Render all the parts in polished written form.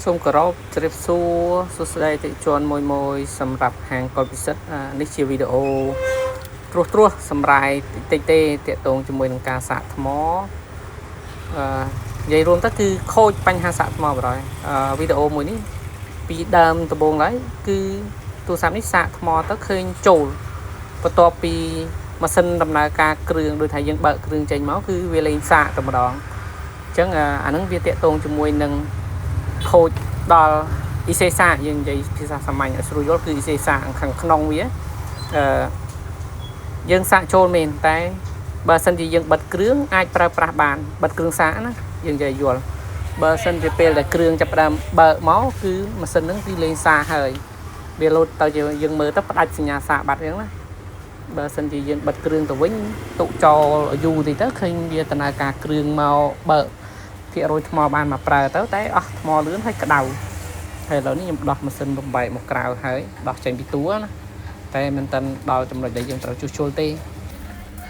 សូមគោរពជម្រាបសួរសួស្តីតិជនមួយសម្រាប់ហាងកុលពិសិដ្ឋនេះជាវីដេអូត្រួសសម្រាប់តិចទេតាក់ទងជាមួយនឹងការសាកថ្មនិយាយរួមទៅគឺខូចបញ្ហាសាកថ្មបណ្ដោយវីដេអូមួយនេះពីដើមដំបូងឡើយគឺទូរស័ព្ទនេះសាកថ្មទៅឃើញចូលបន្ទាប់ពីម៉ាស៊ីនដំណើរការគ្រឿងដូចថាយើងបើកគ្រឿងចេញមកគឺវាលេងសាកតែម្ដងអញ្ចឹងអាហ្នឹងវាតាក់ទងជាមួយនឹងខូចដល់អ៊ីសេសាយើងនិយាយភាសាសាមញ្ញឲ្យស្រួលយល់គឺអ៊ីសេសាខាងក្នុងវាយើងសាកចូលមែនតែបើសិនជាយើងបិទគ្រឿងអាចប្រើប្រាស់បានបិទគ្រឿងសាកណាយើងនិយាយយល់បើសិនជាពេលដែលគ្រឿងចាប់ផ្ដើមបើកមកគឺម៉ាស៊ីនហ្នឹងគឺលេងសាហើយវាលោតទៅយើងមើលទៅផ្ដាច់សញ្ញាសាកបាត់អញ្ចឹងណាបើសិនជាយើងបិទគ្រឿងទៅវិញទុកចោលយូរតិចទៅឃើញវាដំណើរការគ្រឿងមកបើកភាគរយថ្មបានមកប្រើទៅតែអស់ថ្មលឿនហើយក្តៅហើយឥឡូវនេះខ្ញុំដោះម៉ាស៊ីនបំបែកមកក្រៅហើយដោះចេញពីតួណាតែមិនតាន់ដល់ចំណុចដែលយើងត្រូវជួសជុលទេ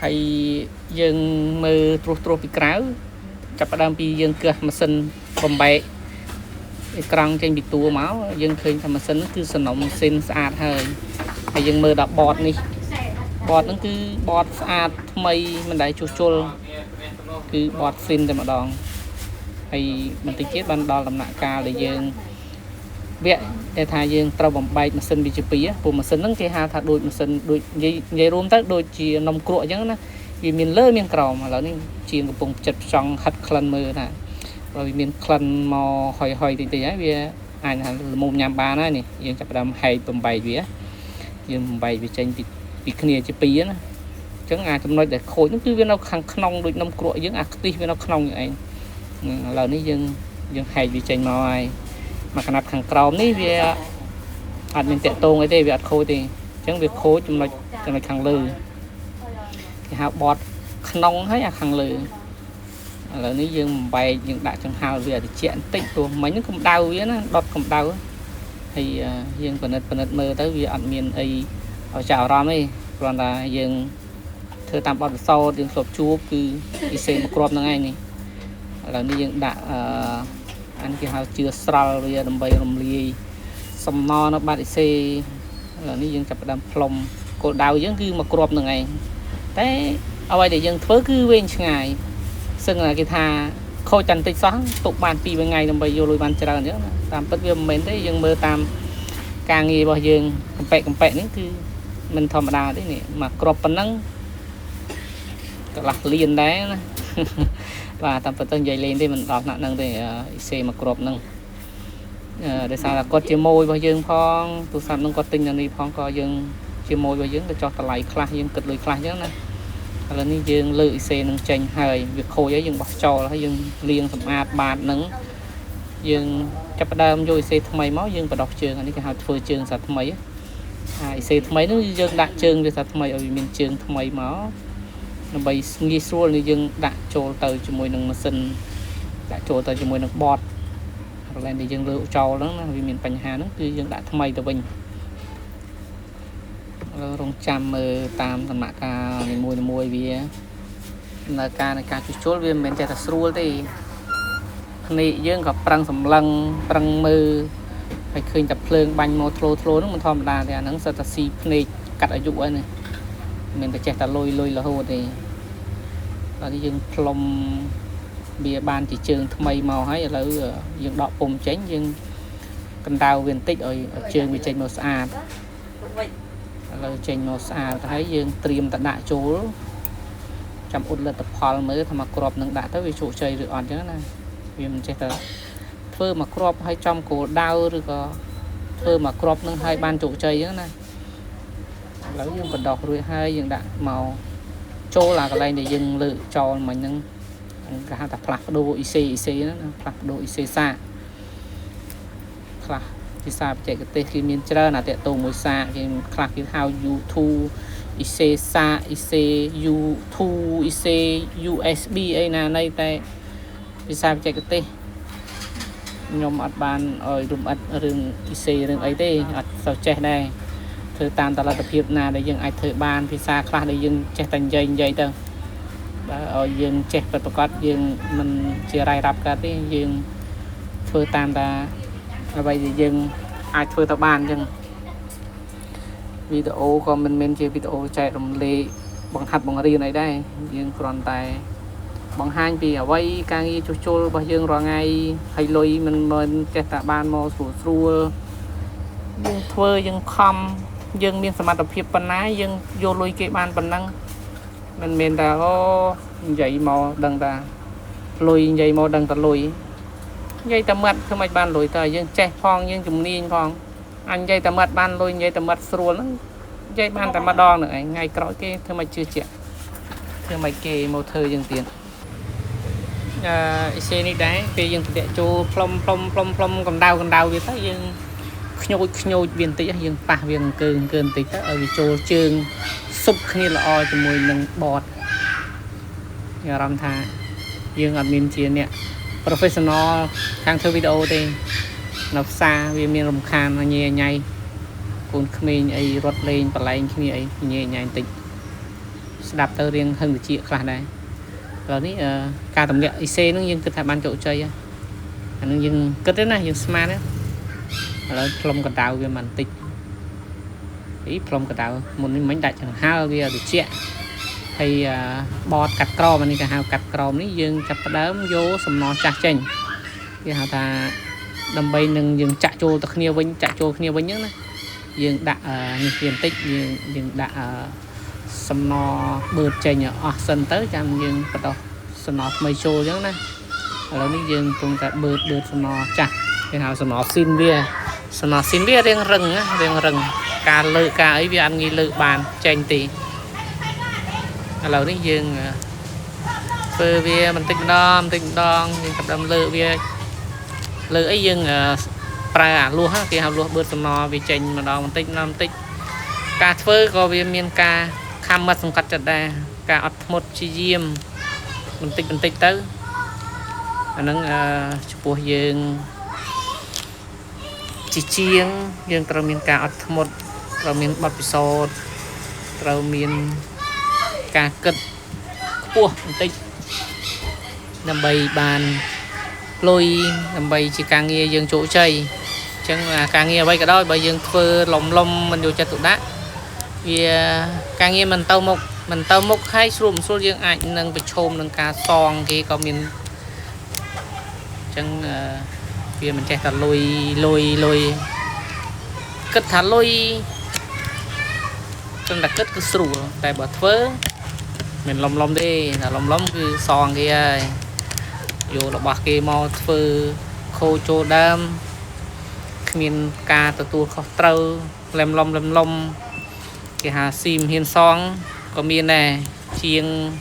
ហើយយើងមើលត្រួសពីក្រៅចាប់ផ្ដើមពីយើងកឹះម៉ាស៊ីនបំបែកអេក្រង់ចេញពីតួមកយើងឃើញថាម៉ាស៊ីនគឺសំណុំស៊ីនស្អាតហើយយើងមើលដល់បតនេះបតហ្នឹងគឺបតស្អាតថ្មីមិនដែលជួសជុលគឺបតស៊ីនតែម្ដងហើយបន្តិចទៀតបានដល់ដំណាក់កាលដែលយើងវគ្គដែលថាយើងត្រូវបំបែកម៉ាស៊ីនវាជាពីរព្រោះម៉ាស៊ីនហ្នឹងគេហៅថាដូចម៉ាស៊ីនដូចនិយាយរួមទៅដូចជានំគ្រក់អញ្ចឹងណាវាមានលើមានក្រោមឥឡូវនេះជាងកំពុងចិត្តផ្ចង់ហិតក្លិនមើលថាបើវាមានក្លិនមកហុយតិចហើយវាអាចថាល្មមញ៉ាំបានហើយនេះយើងចាប់ផ្ដើមហែកបំបែកវាយើងបំបែកវាចេញពីគ្នាជាពីរណាអញ្ចឹងចំណុចដែលខូចហ្នឹងគឺវានៅខាងក្នុងដូចនំគ្រក់យើងខ្ទិះវានៅក្នុងយ៉ាងឯងឥឡូវនេះយើងហែកវាចេញមកហើយមកកណាត់ខាងក្រោមនេះវាអត់មានតាក់ទងអីទេវាអត់ខូចទេអញ្ចឹងវាខូចចំណុចខាងលើគេហៅបត់ក្នុងហើយខាងលើឥឡូវនេះយើងបំបែកយើងដាក់ចង្ហើវាតិចបន្តិចព្រោះមិញហ្នឹងកម្ដៅវាណាដុតកម្ដៅហើយយើងពិនិត្យមើលទៅវាអត់មានអីឲ្យចាប់អារម្មណ៍ទេគ្រាន់តែយើងធ្វើតាមបទពិសោធន៍យើងធ្លាប់ជួបគឺពិសេសមួយគ្រាប់ហ្នឹងឯងនេះឥឡូវនេះយើងដាក់អានគេហៅជឿស្រល់វាដើម្បីរំលាយសំណនៅបាត់អ៊ីសេឥឡូវនេះយើងចាប់ផ្ដើមផ្លុំគោលដៅយើងគឺមកគ្រាប់នឹងឯងតែអ្វីដែលយើងធ្វើគឺវែងឆ្ងាយសឹងគេថាខូចតែបន្តិចសោះទុកបាន2ថ្ងៃដើម្បីយកលុយបានច្រើនអញ្ចឹងតាមពិតវាមិនមែនទេយើងមើលតាមការងាររបស់យើងកំប៉ែកនេះគឺមិនធម្មតាទេនេះមកគ្រាប់ប៉ុណ្ណឹងកន្លះលានដែរណាបាទតាមពិតទៅនិយាយលេងទេមិនដល់ថ្នាក់ហ្នឹងទេអ៊ីសេមកគ្រាប់ហ្នឹងដោយសារតែគាត់ជាមួយរបស់យើងផងទូរស័ព្ទហ្នឹងគាត់ទិញនៅនេះផងក៏យើងជាមួយរបស់យើងទៅចោះតម្លៃខ្លះយើងគិតលុយខ្លះអញ្ចឹងណាឥឡូវនេះយើងលើកអ៊ីសេហ្នឹងចេញហើយវាខូចហើយយើងបោះចោលហើយយើងលាងសម្អាតបាតហ្នឹងយើងចាប់ផ្ដើមយកអ៊ីសេថ្មីមកយើងបដោះជើងអានេះគេហៅធ្វើជើងសាថ្មីអ៊ីសេថ្មីហ្នឹងយើងដាក់ជើងវាសាថ្មីឲ្យវាមានជើងថ្មីមកដើម្បីងាយស្រួលនេះយើងដាក់ចូលទៅជាមួយនឹងម៉ាស៊ីនដាក់ចូលទៅជាមួយនឹងបតកន្លែងដែលយើងលើកចោលហ្នឹងណាវាមានបញ្ហាហ្នឹងគឺយើងដាក់ថ្មីទៅវិញរងចាំមើលតាមដំណាក់កាលនីមួយវានៅការជួសជុលវាមិនមែនចេះតែស្រួលទេភ្នែកយើងក៏ប្រឹងសម្លឹងប្រឹងមើលហើយឃើញតែភ្លើងបាញ់មកធ្លោហ្នឹងមិនធម្មតាទេអាហ្នឹងសិតតែស៊ីភ្នែកកាត់អាយុហើយនេះមិនតែចេះតែលុយរហូតទេដល់នេះយើងផ្លុំវាបានជាជើងថ្មីមកហើយឥឡូវយើងដកពុំចេញយើងកណ្ដៅវាបន្តិចឲ្យជើងវាចេញមកស្អាតឥឡូវចេញមកស្អាតហើយយើងត្រៀមតែដាក់ចូលចាំអ៊ុតលទ្ធផលមើលថាមកគ្រាប់នឹងដាក់ទៅវាជោគជ័យឬអត់អញ្ចឹងណាវាមិនចេះតែធ្វើមកគ្រាប់ឲ្យចំគោលដៅឬក៏ធ្វើមកគ្រាប់នឹងឲ្យបានជោគជ័យអញ្ចឹងណាឥឡូវយើងបណ្ដោះរួចហើយយើងដាក់មកចូលកន្លែងដែលយើងលើកចោលមិញហ្នឹងគេហៅថាផ្លាស់ប្ដូរអ៊ីសេហ្នឹងណាផ្លាស់ប្ដូរអ៊ីសេសាខ្លះភាសាបច្ចេកទេសគេមានច្រើនតាក់ទងមួយសាគេខ្លះគេហៅ U2 អ៊ីសេសាអ៊ីសេ U2 អ៊ីសេ USB អីណាណីតែភាសាបច្ចេកទេសខ្ញុំអត់បានឲ្យរំអិតរឿងអ៊ីសេរឿងអីទេអត់សូវចេះដែរធ្វើតាមតលទ្ធភាពណាដែលយើងអាចធ្វើបានភាសាខ្លះដែលយើងចេះតែនិយាយទៅបើឲ្យយើងចេះប្រកបយើងមិនជារាយរាប់កើតទេយើងធ្វើតាមតា vậy thì dừng ai chơi tao bàn chừng video còn mình chơi video chạy đồng lệ bằng hạt bằng riêng này đây nhưng còn tại bằng hai vì ở đây càng đi cho bao nhiêu rồi ngay hay lôi mình chạy tạ bàn mò sủa sủa nhưng thưa nhưng không nhưng miền sầm tập hiệp bên ná nhưng vô lôi cái bàn bên năng mình đã có dậy mò đằng ta lôi dậy mò đằng ta lôi dây tầm mật thôi mày bàn lôi thời nhưng che phong nhưng chùm niên phong anh dây tầm mật ban lôi dây tầm mật sủa lắm dây ban tầm mật đo nữa ngày cõi cái thôi mày chưa chạy thôi mày kề một thời dừng tiền xe này đấy vì dừng để cho plom còn đau vì tới dừng nhồi viên tí dừng pa viên cơn tí tới ở vì chỗ trường sụp khi là oi cho mùi nâng bọt nhà làm thà dừng admin chia nè professional sang theo video thì nó xa vì miền rồng khan nó nhẹ nhảy còn mình ấy rót lên và lại khi ấy nhẹ nhảy tịnh đạp tơ riêng hơn được chị cả này rồi đấy ca tầm nghệ IC nó nhưng cứ thay ban chỗ chơi nó nhưng kết đấy này nhưng smart đấy rồi plom cả đào về màn tịch ý plom cả đào một mấy đại chẳng hao bây giờ được chị thì bọt cắt crom này cả hao cắt crom này dương chặt đám vô sầm nó chặt chành thì hao ta đâm bay nâng dương chạy trôi tắc nhiều vinh chạy trôi nhiều vinh nhất này dương đã như diện tích dương đã sầm nó bớt chành ở sân tới chăm dương bắt đầu sầm nó mây trôi chứ này rồi ní dương cùng cả bớt sầm nó chặt thì hao sầm nó xin bia riêng rừng cá lự cá ấy vì ăn nghi lự bàn chành tí lâu ní dương phơi bia mình tinh đòn nhưng cặp đâm lự bia lự ấy dương pra luôn ha khi hao luôn bớt sầm nó vì chành mà đòn mình tinh cá phơi có vì miền cá khăm mất sông cắt chặt đà cá ọt một chi diêm mình tích tới anh nâng chụp dương chỉ chiêng dương trâu miền cá ọt một trâu miền bắp sốt trâu miền cá cất cua mình tích nằm bầy bàn lôi nằm bầy chỉ càng nghe dương chỗ chơi chẳng là càng nghe bay cả đôi bởi dương phơ lồng mình vô cho tụi đá vì càng nghe mình tàu mốc hay xuống dương ảnh nâng bị chôm nâng cá song thì có mình chẳng vì mình chạy thật lôi cất thả lôi trong đặc cất cứ sủ tại bờ thớ mình lom đi là lom cứ song kia vô là bạc kia mò phơ khô chô đam miền ca từ khó trâu lem lom cái hà sim hiên song có miền này chiêng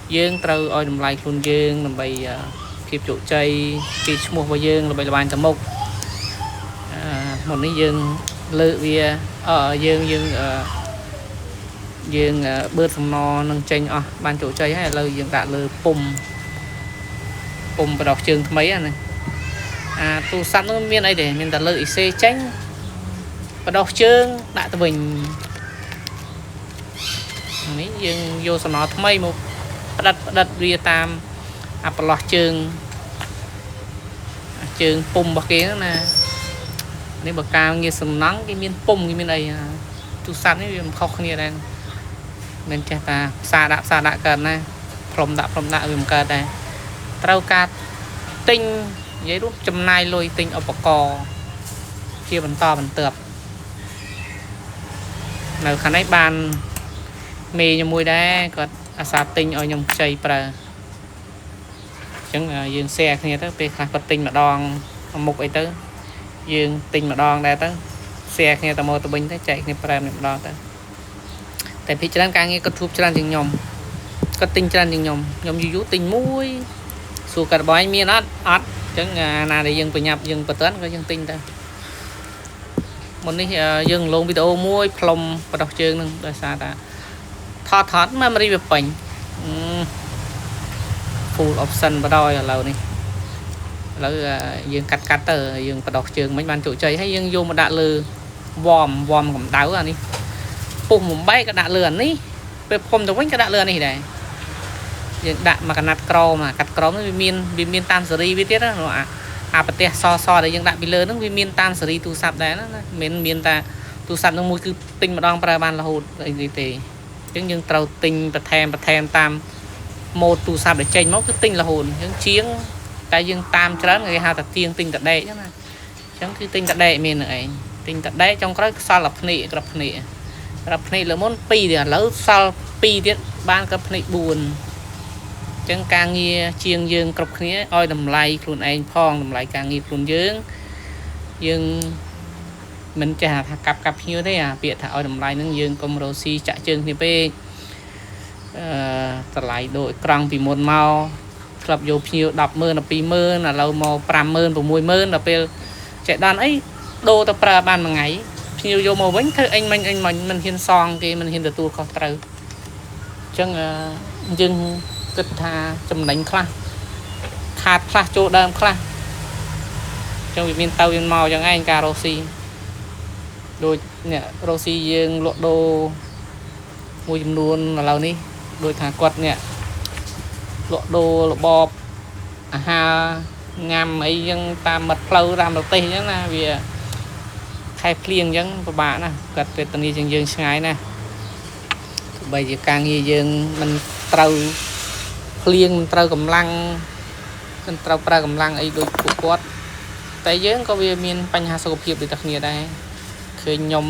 dương trâu oi đầm lại luôn dương làm bày kịp chỗ chơi kịp mua vào dương là bày là bàn tầm một một cái dương lự vì ở dương bớt phòng no nâng tranh ban chỗ chơi hay là dương đã lơ pum và đọc trường mấy này tu sẵn nó miền này để mình đặt lợi xe tránh và đọc chương đã từ mình mấy dương vô sẵn nó mấy một đặt vía tam lọt trường pum bậc kia nè nếu bậc cao như sầm nắng cái miền pum cái miền này tu sẵn ấy mình khóc như đây nên chắc ta xa đã cần này from đã vì một cờ đây trâu cát tinh giấy rút châm nai lôi tinh ở bọc cò chia bằng to bằng tượp nào khả năng bàn mì như mùi đá có xa tinh ở nhầm chay pra chẳng dương xe như thế về khai vật tinh mà đòn mục ấy tới dương tinh mà đòn đây tới xe nghe tao mô tao bình thấy chạy nghe pra mà đòn tới tại vì cho nên càng nghe có thuốc cho nên chừng nhom có tinh cho nên chừng nhom dú tinh muối su cả bói miên ớt chẳng nào để dừng phải nhập dừng phải tấn có dừng tinh ta một cái dừng luôn video muối plom và đọc chương nè đời xa đã thọt mà đi về bệnh full option và đôi ở lâu này lỡ dừng cắt từ dừng và đọc chương mấy bạn chủ chơi hay dừng vô mà đã lừa vòm cầm đáo à đi bùng một bay cái đã lừa ní về không được cái đã lừa này này đạn mà cắt crom nó bị miên tam sợi biết tiết đó ប្រទេសសដែលយើងដាក់ពីលើហ្នឹងវាមានតាមសេរីទូរស័ព្ទដែរណាមានតែទូរស័ព្ទហ្នឹងមួយគឺទិញម្ដងប្រើបានរហូតអីទេអញ្ចឹងយើងត្រូវទិញបន្ថែមតាមម៉ូដទូរស័ព្ទដែលចេញមកគឺទិញរហូតអញ្ចឹងជាងតែយើងតាមច្រើនគេហៅថាទៀងទិញតដែកហ្នឹងណាអញ្ចឹងគឺទិញតដែកមាននឹងឯងទិញតដែកចុងក្រោយសល់តែភ្នែកក្របភ្នែកលើមុន2ទៀតឥឡូវសល់2ទៀតបានក្របភ្នែក4ចឹងការងារជាងយើងគ្រប់គ្នាឲ្យតម្លៃខ្លួនឯងផងតម្លៃការងារខ្លួនយើងមិនចេះថាកាប់ភ្ញៀវទេអាពាក្យថាឲ្យតម្លៃហ្នឹងយើងកុំរកស៊ីចាក់ជើងគ្នាពេកតម្លៃដូចក្រង់ពីមុនមកធ្លាប់យកភ្ញៀវ 10,000 12,000 ឥឡូវមក 50,000 60,000 ដល់ពេលចេះដល់អីដូរទៅប្រើបានមួយថ្ងៃភ្ញៀវយកមកវិញធ្វើអញមិនហ៊ានសងគេមិនហ៊ានទទួលខុសត្រូវអញ្ចឹងយើងគិតថាចំណេញខ្លះខាតខ្លះចូលដើមខ្លះអញ្ចឹងវាមានទៅវាមកអញ្ចឹងឯងការរកស៊ីដូចអ្នករកស៊ីយើងលក់ដូរមួយចំនួនឥឡូវនេះដូចថាគាត់អ្នកលក់ដូររបបអាហារញ៉ាំអីចឹងតាមមាត់ផ្លូវតាមប្រទេសអញ្ចឹងណាវាខែភ្លៀងអញ្ចឹងពិបាកណាស់គាត់វេទនាជាងយើងឆ្ងាយណាស់ទោះបីជាការងារយើងមិនត្រូវភ្លៀងមិនត្រូវកម្លាំងមិនត្រូវប្រើកម្លាំងអីដូចពួកគាត់តែយើងក៏វាមានបញ្ហាសុខភាពដូចតែគ្នាដែរឃើញខ្ញុំ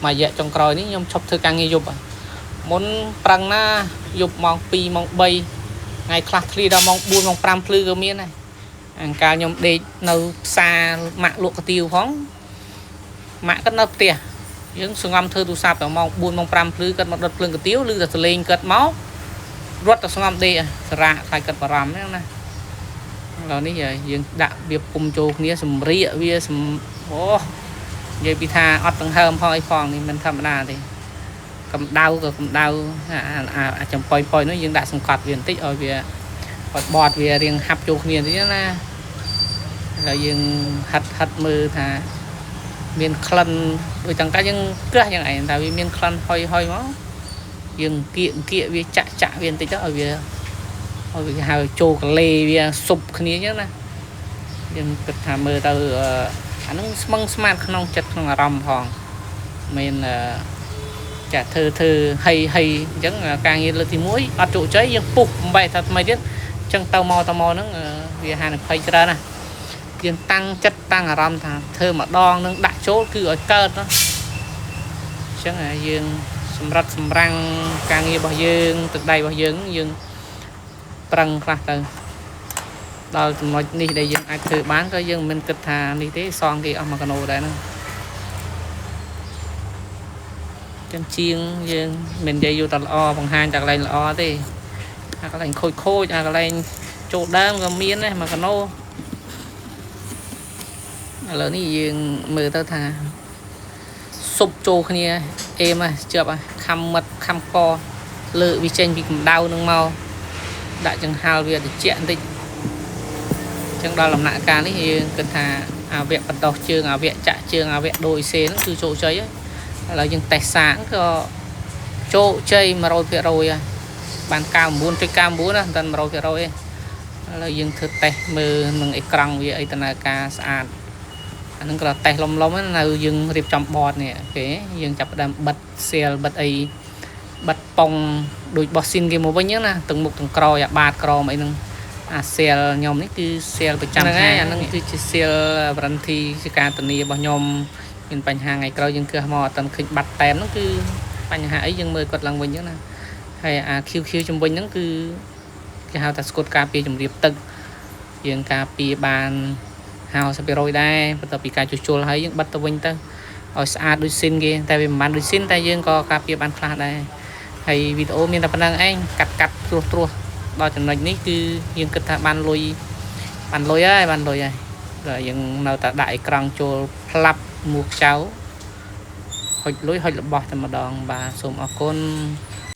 មួយរយៈចុងក្រោយនេះខ្ញុំឈប់ធ្វើការងារយប់មុនប្រឹងណាយប់ម៉ោង2ម៉ោង3ថ្ងៃខ្លះធ្លាដល់ម៉ោង4ម៉ោង5ភ្លឺក៏មានដែរអង្ការខ្ញុំដេកនៅផ្សារម៉ាក់លក់កាទៀវផងម៉ាក់គាត់នៅផ្ទះយើងសង្ងំធ្វើទូរស័ព្ទដល់ម៉ោង4ម៉ោង5ភ្លឺគាត់មកដុតភ្លើងកាទៀវឬតែសលេងគាត់មករត់ទៅសង្ងំដេកសារៈខ្លាចគាត់បារម្ភហ្នឹងណាឥឡូវនេះយើងដាក់វាពុំចូលគ្នាសម្រៀកវាអូនិយាយពីថាអត់ដង្ហើមផងអីផងនេះមិនធម្មតាទេកម្ដៅក៏កម្ដៅអាចំប៉ុយនោះយើងដាក់សង្កត់វាបន្តិចឲ្យវាបត់វារៀងហាប់ចូលគ្នាតិចណាហើយយើងហាត់មើលថាមានក្លិនដូចចង្កាយើងក្រាស់យ៉ាងឯងថាវាមានក្លិនហុយមកយើងគៀកវាចាក់វាបន្តិចទៅឲ្យវាហៅចូលកលេវាស៊ុបគ្នាអញ្ចឹងណាយើងគិតថាមើលទៅអានឹងស្មឹងស្មាតក្នុងចិត្តក្នុងអារម្មណ៍ផងមានចាធ្វើហីអញ្ចឹងការងារលើកទី1អត់ជោគជ័យយើងពុះបំបែកថាថ្មីទៀតអញ្ចឹងទៅមកហ្នឹងវាហានិភ័យច្រើនណាយើងតាំងចិត្តតាំងអារម្មណ៍ថាធ្វើម្ដងនឹងដាក់ចូលគឺឲ្យកើតណាអញ្ចឹងយើងសម្រាំងការងាររបស់យើងទឹកដៃរបស់យើងប្រឹងខ្លះទៅដល់ចំណុចនេះដែលយើងអាចធ្វើបានក៏យើងមិនគិតថានេះទេសងគេអស់1គីឡូដែរហ្នឹងចឹងជាងយើងមិននិយាយយូរតែល្អបង្ហាញតែកន្លែងល្អទេអាកន្លែងខូចអាកន្លែងចូលដើមក៏មានដែរ1គីឡូឥឡូវនេះយើងមើលទៅថាស៊ុបចូលគ្នាអេមជាប់ខំមិត្តខំកលើកវាចេញពីកម្ដៅនឹងមកដាក់ចង្ហាល់វាត្រជាក់បន្តិចអញ្ចឹងដល់ដំណាក់កាលនេះយើងគិតថាអាវៈបដោះជើងអាវៈចាក់ជើងអាវៈដូរអ៊ីសេហ្នឹងគឺជោគជ័យហើយឥឡូវយើងតេស្តសាកក៏ជោគជ័យ 100% ហើយបាន 99.99 ណាមិនតាន់ 100% ទេឥឡូវយើងធ្វើតេស្តមើលនឹងអេក្រង់វាអីដំណើរការស្អាតអានឹងក៏តេស្តលំនៅយើងរៀបចំបតនេះអូខេយើងចាប់ផ្ដើមបិទសៀលបិទអីបិទប៉ុងដូចបោះស៊ីនគេមកវិញហ្នឹងណាទាំងមុខទាំងក្រោយអាបាតក្រមអីហ្នឹងអាសៀលខ្ញុំនេះគឺសៀលប្រចាំថ្ងៃអាហ្នឹងគឺជាសៀលវ៉ារ៉ាន់ធីជាការធានារបស់ខ្ញុំមានបញ្ហាថ្ងៃក្រោយយើងគិះមកអត់ឃើញបាត់តែមហ្នឹងគឺបញ្ហាអីយើងមើលគាត់ឡើងវិញហ្នឹងណាហើយអា QQ ជំវិញហ្នឹងគឺគេហៅថាស្កុតការពារជំរាបទឹកយើងការពារបាន50% ដែរបន្ទាប់ពីការជួសជុលហើយយើងបិទទៅវិញទៅឲ្យស្អាតដូចស៊ីនគេតែវាមិនបានដូចស៊ីនតែយើងក៏ការពារបានខ្លះដែរហើយវីដេអូមានតែប៉ុណ្្នឹងឯងកាត់ត្រួសដល់ចំណុចនេះគឺយើងគិតថាបានលុយហើយហើយយើងនៅតែដាក់អេក្រង់ចូលផ្លាប់មួកចៅហុចលុយហុចរបស់តែម្ដងបាទសូមអរគុណ